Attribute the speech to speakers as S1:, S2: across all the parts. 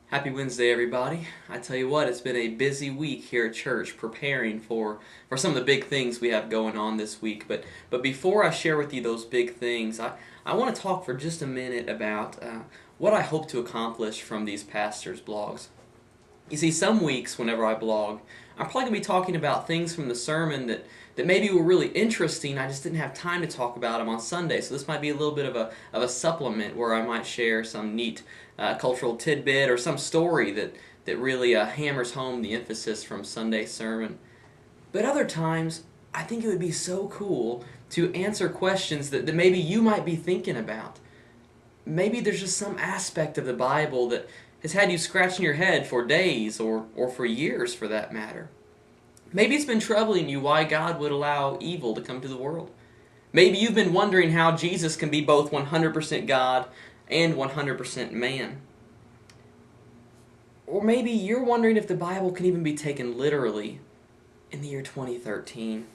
S1: Happy Wednesday, everybody. I tell you what, it's been a busy week here at church preparing for some of the big things we have going on this week. But before I share with you those big things, I want to talk for just a minute about what I hope to accomplish from these pastors' blogs. You see, some weeks whenever I blog, I'm probably going to be talking about things from the sermon that maybe were really interesting. I just didn't have time to talk about them on Sunday. So this might be a little bit of a supplement where I might share some neat cultural tidbit or some story that really hammers home the emphasis from Sunday's sermon. But other times, I think it would be so cool to answer questions that maybe you might be thinking about. Maybe there's just some aspect of the Bible that has had you scratching your head for days or for years for that matter. Maybe it's been troubling you why God would allow evil to come to the world. Maybe you've been wondering how Jesus can be both 100% God and 100% man. Or maybe you're wondering if the Bible can even be taken literally in the year 2013.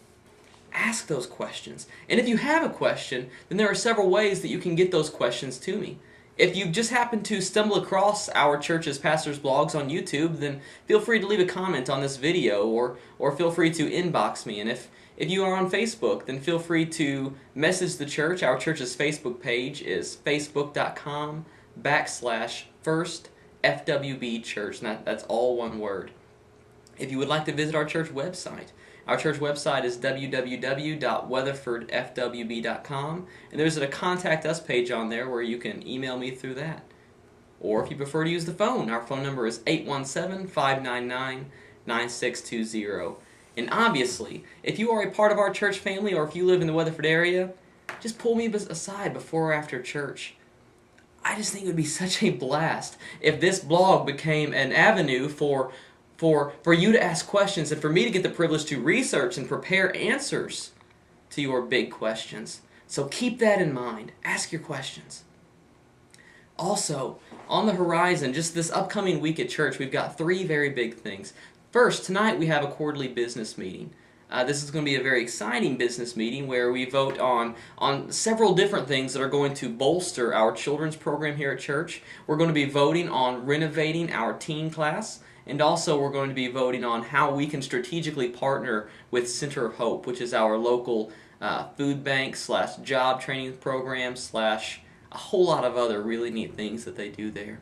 S1: Ask those questions. And if you have a question, then there are several ways that you can get those questions to me. If you just happen to stumble across our church's pastors' blogs on YouTube, then feel free to leave a comment on this video or feel free to inbox me. And if you are on Facebook, then feel free to message the church. Our church's Facebook page is facebook.com/firstfwb church. And that's all one word. If you would like to visit our church website is www.weatherfordfwb.com, and there's a Contact Us page on there where you can email me through that. Or if you prefer to use the phone, our phone number is 817-599-9620. And obviously, if you are a part of our church family or if you live in the Weatherford area, just pull me aside before or after church. I just think it would be such a blast if this blog became an avenue for you to ask questions and for me to get the privilege to research and prepare answers to your big questions. So keep that in mind. Ask your questions. Also, on the horizon, just this upcoming week at church, we've got three very big things. First, tonight we have a quarterly business meeting. This is going to be a very exciting business meeting where we vote on several different things that are going to bolster our children's program here at church. We're going to be voting on renovating our teen class. And also we're going to be voting on how we can strategically partner with Center of Hope, which is our local food bank / job training program / a whole lot of other really neat things that they do there.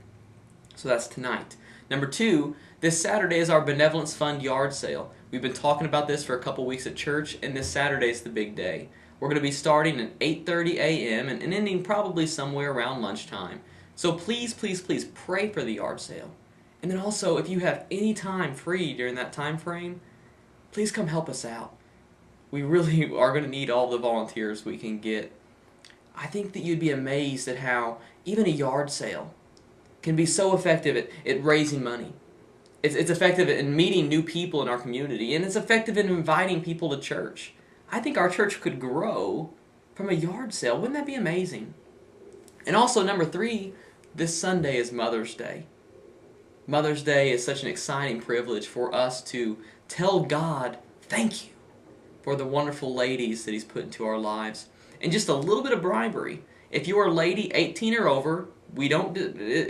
S1: So that's tonight. Number two, this Saturday is our Benevolence Fund yard sale. We've been talking about this for a couple weeks at church, and this Saturday is the big day. We're going to be starting at 8:30 a.m. and ending probably somewhere around lunchtime. So please, please, please pray for the yard sale. And then also, if you have any time free during that time frame, please come help us out. We really are going to need all the volunteers we can get. I think that you'd be amazed at how even a yard sale can be so effective at raising money. It's effective in meeting new people in our community, and it's effective in inviting people to church. I think our church could grow from a yard sale. Wouldn't that be amazing? And also, number three, this Sunday is Mother's Day. Mother's Day is such an exciting privilege for us to tell God thank you for the wonderful ladies that He's put into our lives. And just a little bit of bribery. If you are a lady 18 or over, even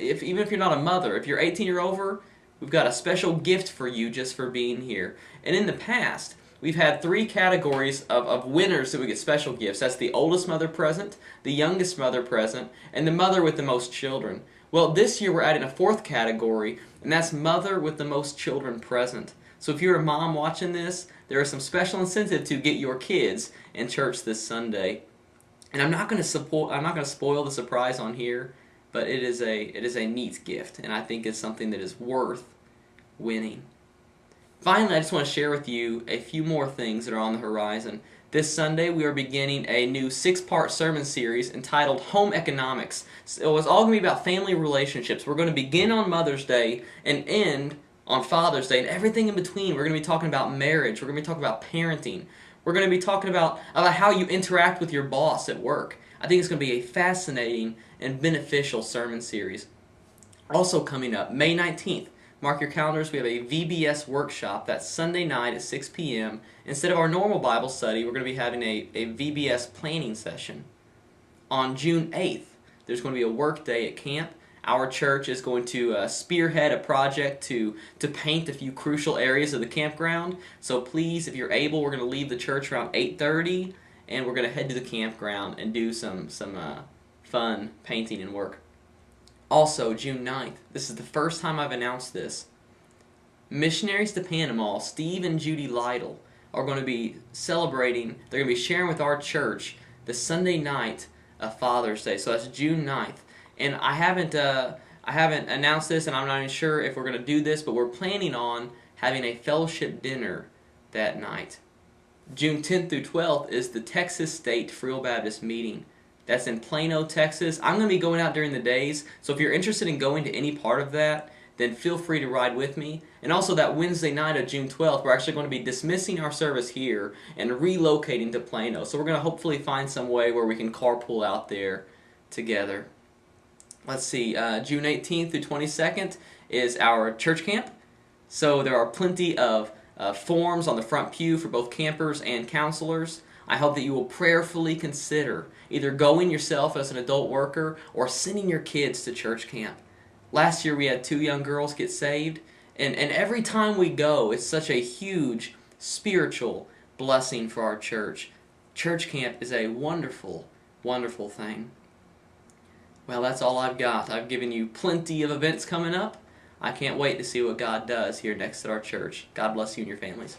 S1: if you're not a mother, if you're 18 or over, we've got a special gift for you just for being here. And in the past, we've had three categories of winners that we get special gifts. That's the oldest mother present, the youngest mother present, and the mother with the most children. Well, this year we're adding a fourth category, and that's mother with the most children present. So if you're a mom watching this, there is some special incentive to get your kids in church this Sunday. And I'm not going to spoil the surprise on here, but it is a neat gift, and I think it's something that is worth winning. Finally, I just want to share with you a few more things that are on the horizon. This Sunday, we are beginning a new 6-part sermon series entitled Home Economics. So it's all going to be about family relationships. We're going to begin on Mother's Day and end on Father's Day, and everything in between. We're going to be talking about marriage. We're going to be talking about parenting. We're going to be talking about how you interact with your boss at work. I think it's going to be a fascinating and beneficial sermon series. Also coming up, May 19th, mark your calendars, we have a VBS workshop. That's Sunday night at 6 p.m. Instead of our normal Bible study, we're going to be having a VBS planning session. On June 8th, there's going to be a work day at camp. Our church is going to spearhead a project to paint a few crucial areas of the campground. So please, if you're able, we're going to leave the church around 8:30, and we're going to head to the campground and do some fun painting and work. Also, June 9th, this is the first time I've announced this. Missionaries to Panama, Steve and Judy Lytle, are going to be celebrating, they're going to be sharing with our church the Sunday night of Father's Day. So that's June 9th. And I haven't announced this, and I'm not even sure if we're going to do this, but we're planning on having a fellowship dinner that night. June 10th through 12th is the Texas State Free Will Baptist meeting. That's in Plano, Texas. I'm going to be going out during the days, so if you're interested in going to any part of that, then feel free to ride with me. And also that Wednesday night of June 12th, we're actually going to be dismissing our service here and relocating to Plano. So we're going to hopefully find some way where we can carpool out there together. Let's see, June 18th through 22nd is our church camp. So there are plenty of forms on the front pew for both campers and counselors. I hope that you will prayerfully consider either going yourself as an adult worker or sending your kids to church camp. Last year we had 2 young girls get saved, and every time we go, it's such a huge spiritual blessing for our church. Church camp is a wonderful, wonderful thing. Well, that's all I've got. I've given you plenty of events coming up. I can't wait to see what God does here next at our church. God bless you and your families.